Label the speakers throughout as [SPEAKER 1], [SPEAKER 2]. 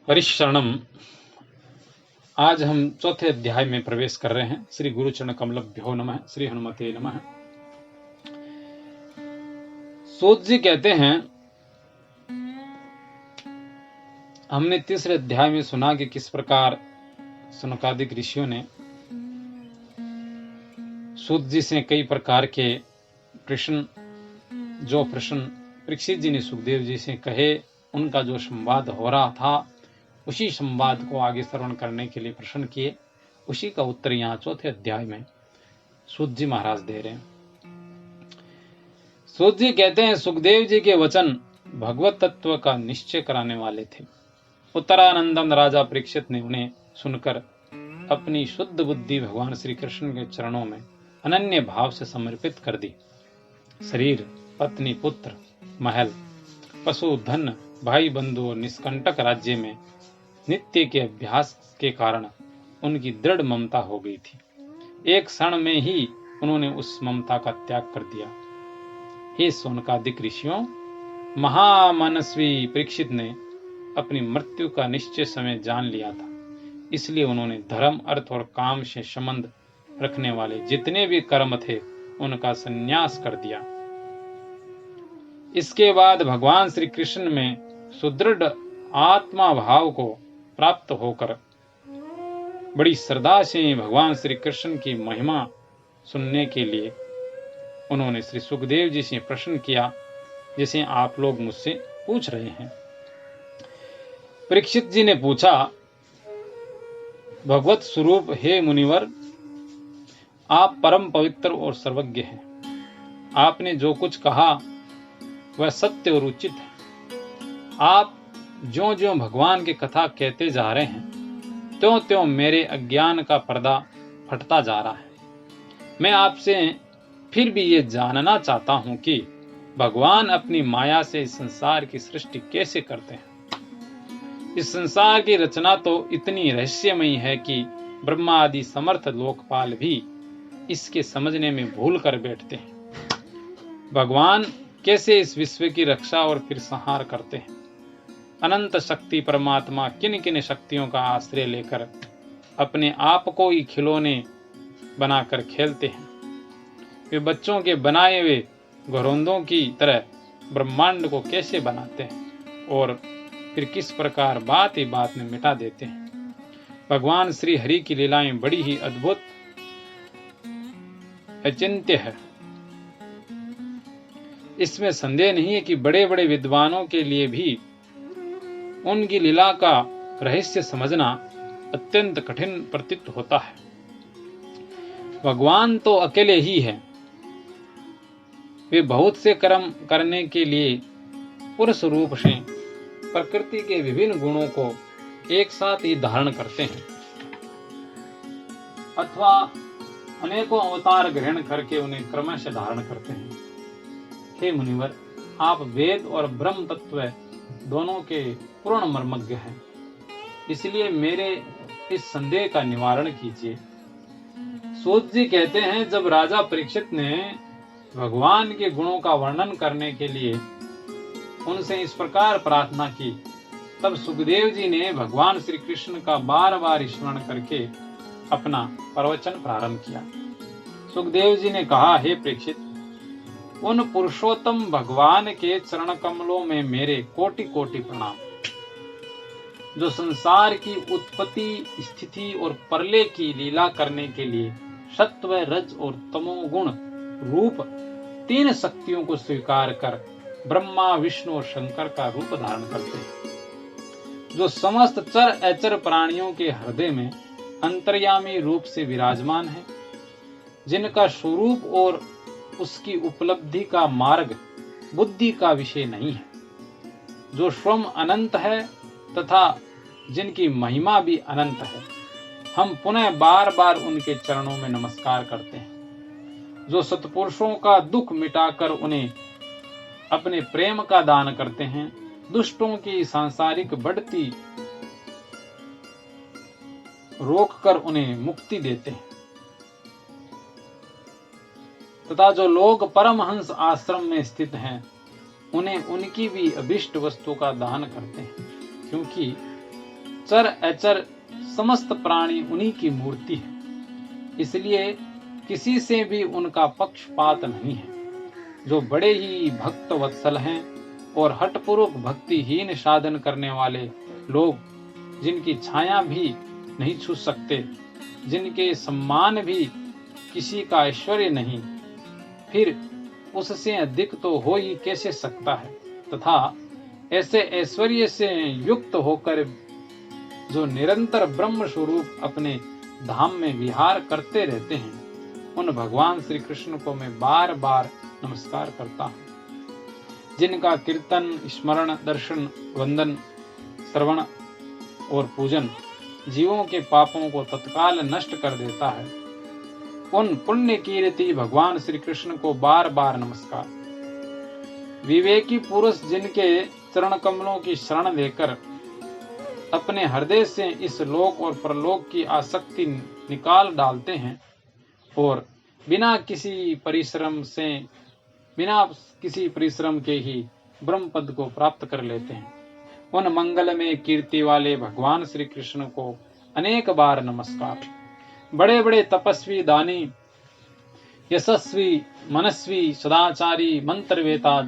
[SPEAKER 1] हरिशरणम। आज हम चौथे अध्याय में प्रवेश कर रहे हैं। श्री गुरुचरण कमलभ्यो नमः, श्री हनुमते नमः। सूत जी कहते हैं, हमने तीसरे अध्याय में सुना कि किस प्रकार सनकादिक ऋषियों ने सूत जी से कई प्रकार के प्रश्न परीक्षित जी ने सुखदेव जी से कहे, उनका जो संवाद हो रहा था उसी संवाद को आगे श्रवण करने के लिए प्रश्न किए। उसी का उत्तर यहाँ चौथे अध्याय में सूत जी महाराज दे रहे हैं। सूत जी कहते हैं, सुखदेव जी के वचन भगवत तत्व का निश्चय कराने वाले थे। उत्तरानंदम राजा परीक्षित ने उन्हें सुनकर अपनी शुद्ध बुद्धि भगवान श्री कृष्ण के चरणों में अनन्य भाव से समर्पित कर दी। शरीर, पत्नी, पुत्र, महल, पशु, धन, भाई बंधु और निष्कंटक राज्य में नित्य के अभ्यास के कारण उनकी दृढ़ ममता हो गई थी। एक क्षण में ही उन्होंने उस ममता का त्याग कर दिया। हे सौनकादिक ऋषियों, महामनस्वी परीक्षित ने अपनी मृत्यु का निश्चय समय जान लिया था। इसलिए उन्होंने धर्म, अर्थ और काम से संबंध रखने वाले जितने भी कर्म थे उनका संन्यास कर दिया। इसके बाद भगवान श्री कृष्ण में सुदृढ़ आत्मा भाव को प्राप्त होकर बड़ी श्रद्धा से भगवान श्री कृष्ण की महिमा सुनने के लिए उन्होंने श्री सुखदेव जी से प्रश्न किया, जिसे आप लोग मुझसे पूछ रहे हैं। परीक्षित जी ने पूछा, भगवत स्वरूप हे मुनिवर, आप परम पवित्र और सर्वज्ञ हैं। आपने जो कुछ कहा वह सत्य और उचित है। आप ज्यों ज्यों भगवान की कथा कहते जा रहे हैं त्यों त्यों मेरे अज्ञान का पर्दा फटता जा रहा है। मैं आपसे फिर भी ये जानना चाहता हूं कि भगवान अपनी माया से इस संसार की सृष्टि कैसे करते हैं। इस संसार की रचना तो इतनी रहस्यमयी है कि ब्रह्मा आदि समर्थ लोकपाल भी इसके समझने में भूल कर बैठते हैं। भगवान कैसे इस विश्व की रक्षा और फिर संहार करते हैं। अनंत शक्ति परमात्मा किन किन शक्तियों का आश्रय लेकर अपने आप को ही खिलौने बनाकर खेलते हैं। वे बच्चों के बनाए हुए घरौंदों की तरह ब्रह्मांड को कैसे बनाते हैं और फिर किस प्रकार बात ही बात में मिटा देते हैं। भगवान श्री हरि की लीलाएं बड़ी ही अद्भुत, अचिंत्य है। इसमें संदेह नहीं है कि बड़े बड़े विद्वानों के लिए भी उनकी लीला का रहस्य समझना अत्यंत कठिन प्रतीत होता है। भगवान तो अकेले ही है। वे बहुत से कर्म करने के लिए पुरुष रूप से प्रकृति के विभिन्न गुणों को एक साथ ही धारण करते हैं अथवा अनेकों अवतार ग्रहण करके उन्हें क्रमशः धारण करते हैं। हे मुनिवर, आप वेद और ब्रह्म तत्व दोनों के पूर्ण मर्मज्ञ हैं। इसलिए मेरे इस संदेह का निवारण कीजिए। सूत जी कहते हैं, जब राजा परीक्षित ने भगवान के गुणों का वर्णन करने के लिए उनसे इस प्रकार प्रार्थना की, तब सुखदेव जी ने भगवान श्री कृष्ण का बार बार स्मरण करके अपना प्रवचन प्रारंभ किया। सुखदेव जी ने कहा, हे परीक्षित, उन पुरुषोत्तम भगवान के चरण कमलों में मेरे कोटि कोटि प्रणाम, जो संसार की उत्पत्ति, स्थिति और प्रलय की लीला करने के लिए सत्व, रज और तमोगुण रूप तीन शक्तियों को स्वीकार कर ब्रह्मा, विष्णु और शंकर का रूप धारण करते हैं, जो समस्त चर अचर प्राणियों के हृदय में अंतर्यामी रूप से विराजमान है, जिनका स्वरूप और उसकी उपलब्धि का मार्ग बुद्धि का विषय नहीं है, जो स्वयं अनंत है तथा जिनकी महिमा भी अनंत है। हम पुनः बार बार उनके चरणों में नमस्कार करते हैं, जो सत्पुरुषों का दुख मिटाकर उन्हें अपने प्रेम का दान करते हैं, दुष्टों की सांसारिक बढ़ती रोककर उन्हें मुक्ति देते हैं तथा जो लोग परमहंस आश्रम में स्थित हैं उन्हें उनकी भी अभिष्ट वस्तु का दान करते हैं, क्योंकि चर अचर समस्त प्राणी उन्हीं की मूर्ति है, इसलिए किसी से भी उनका पक्षपात नहीं है। जो बड़े ही भक्त वत्सल हैं और हठपूर्वक भक्तिहीन साधन करने वाले लोग, जिनकी छाया भी नहीं छू सकते, जिनके सम्मान भी किसी का ऐश्वर्य नहीं, फिर उससे अधिक तो हो ही कैसे सकता है। तथा ऐसे ऐश्वर्य से युक्त होकर जो निरंतर ब्रह्म स्वरूप अपने धाम में विहार करते रहते हैं, उन भगवान श्री कृष्ण को मैं बार बार नमस्कार करता हूँ, जिनका कीर्तन, स्मरण, दर्शन, वंदन, श्रवण और पूजन जीवों के पापों को तत्काल नष्ट कर देता है। उन पुण्य कीर्ति भगवान श्री कृष्ण को बार बार नमस्कार। विवेकी पुरुष जिनके चरण कमलों की शरण लेकर अपने हृदय से इस लोक और परलोक की आसक्ति निकाल डालते हैं और बिना किसी परिश्रम के ही ब्रह्म पद को प्राप्त कर लेते हैं, उन मंगल में कीर्ति वाले भगवान श्री कृष्ण को अनेक बार नमस्कार। बड़े बड़े तपस्वी, दानी, यशस्वी, मनस्वी, सदाचारी, मंत्रवेता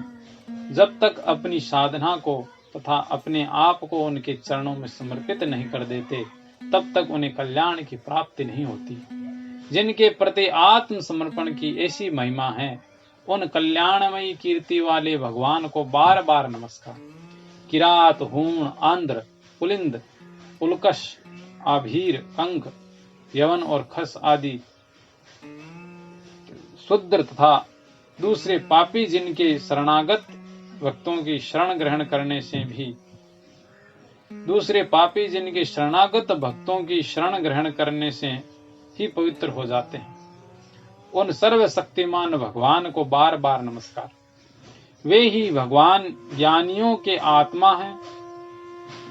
[SPEAKER 1] जब तक अपनी साधना को तथा अपने आप को उनके चरणों में समर्पित नहीं कर देते, तब तक उन्हें कल्याण की प्राप्ति नहीं होती। जिनके प्रति आत्म समर्पण की ऐसी महिमा है, उन कल्याणमयी कीर्ति वाले भगवान को बार बार नमस्कार। किरात, हूण, आंध्र, पुलिंद, उल्कश, आभीर, कंक, यवन और खस आदि शूद्र तथा दूसरे पापी जिनके शरणागत भक्तों की शरण ग्रहण करने से ही पवित्र हो जाते हैं, उन सर्वशक्तिमान भगवान को बार बार नमस्कार। वे ही भगवान ज्ञानियों के आत्मा हैं,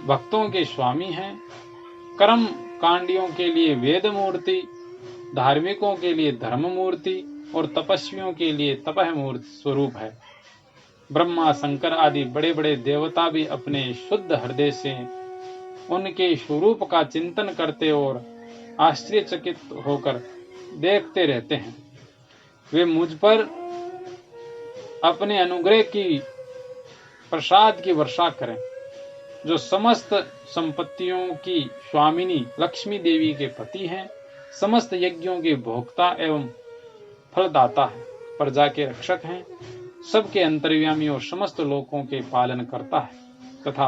[SPEAKER 1] भक्तों के स्वामी हैं, कर्म कांडियों के लिए वेद मूर्ति, धार्मिकों के लिए धर्म मूर्ति और तपस्वियों के लिए तपह मूर्ति स्वरूप है। ब्रह्मा, शंकर आदि बड़े बड़े देवता भी अपने शुद्ध हृदय से उनके स्वरूप का चिंतन करते और आश्चर्यचकित होकर देखते रहते हैं। वे मुझ पर अपने अनुग्रह की प्रसाद की वर्षा करें। जो समस्त संपत्तियों की स्वामिनी लक्ष्मी देवी के पति हैं, समस्त यज्ञों के भोक्ता एवं फलदाता है, प्रजा के रक्षक हैं, सबके अंतर्यामी और समस्त लोकों के पालन करता है, तथा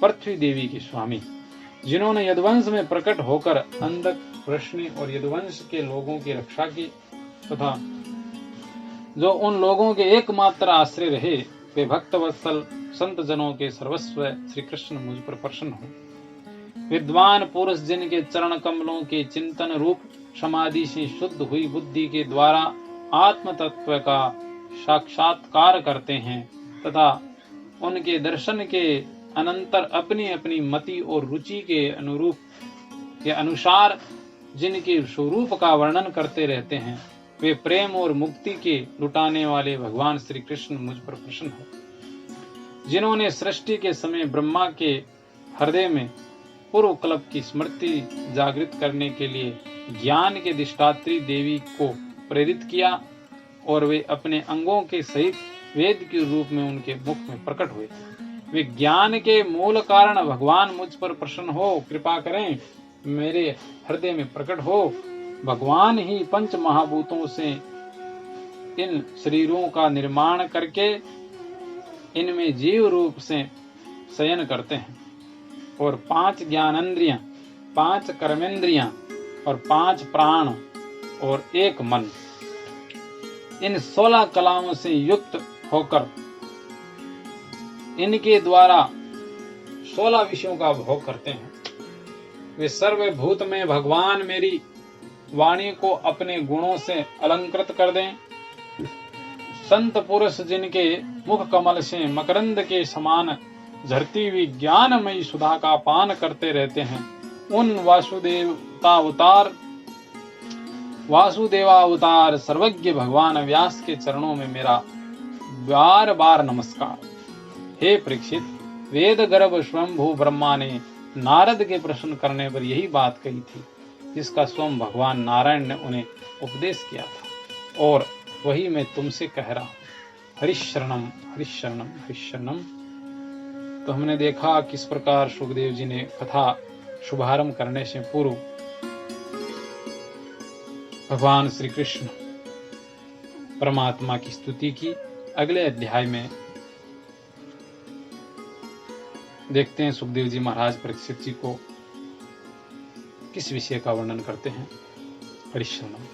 [SPEAKER 1] पृथ्वी देवी के स्वामी, जिन्होंने यदुवंश में प्रकट होकर अंधक, वृष्णि और यदुवंश के लोगों की रक्षा की, तथा जो उन लोगों के एकमात्र आश्रय रहे, वे भक्त वत्सल संत जनों के सर्वस्व श्री कृष्ण मुझ पर प्रसन्न हो। विद्वान पुरुष जिनके चरण कमलों के चिंतन रूप समाधि से शुद्ध हुई बुद्धि के द्वारा आत्म तत्व का साक्षात्कार करते हैं तथा उनके दर्शन के अनंतर अपनी अपनी मति और रुचि के अनुसार जिनके स्वरूप का वर्णन करते रहते हैं, वे प्रेम और मुक्ति के लुटाने वाले भगवान श्री कृष्ण मुझ पर प्रसन्न हो। जिन्होंने सृष्टि के समय ब्रह्मा के हृदय में पूर्व कल्प की स्मृति जागृत करने के लिए ज्ञान के अधिष्ठात्री देवी को प्रेरित किया और वे अपने अंगों के सहित वेद के रूप में उनके मुख में प्रकट हुए। वे ज्ञान के मूल कारण भगवान मुझ पर प्रसन्न हो, कृपा करें, मेरे हृदय में प्रकट हो। भगवान ही पंच महाभूतों से इन शरीरों का निर्माण करके इनमें जीव रूप से शयन करते हैं और 5 ज्ञानेंद्रियां, 5 कर्मेंद्रियां और 5 प्राण और 1 मन, इन 16 कलाओं से युक्त होकर इनके द्वारा 16 विषयों का भोग करते हैं। वे सर्वभूत में भगवान मेरी वाणी को अपने गुणों से अलंकृत कर दें। संत पुरुष जिनके मुख कमल से मकरंद के समान झरती हुई ज्ञानमयी सुधा का पान करते रहते हैं, उन वासुदेवावतार सर्वज्ञ भगवान व्यास के चरणों में मेरा बार बार नमस्कार। हे परीक्षित, वेद गर्भ स्वयंभू ब्रह्मा ने नारद के प्रश्न करने पर यही बात कही थी जिसका स्वयं भगवान नारायण ने उन्हें उपदेश किया था, और वही मैं तुमसे कह रहा हूं। हरिशरणम हरिशरणम हरिशरणम। तो हमने देखा किस प्रकार सुखदेव जी ने कथा शुभारंभ करने से पूर्व भगवान श्री कृष्ण परमात्मा की स्तुति की। अगले अध्याय में देखते हैं सुखदेव जी महाराज परीक्षित जी को किस विषय का वर्णन करते हैं। हरिशरणम।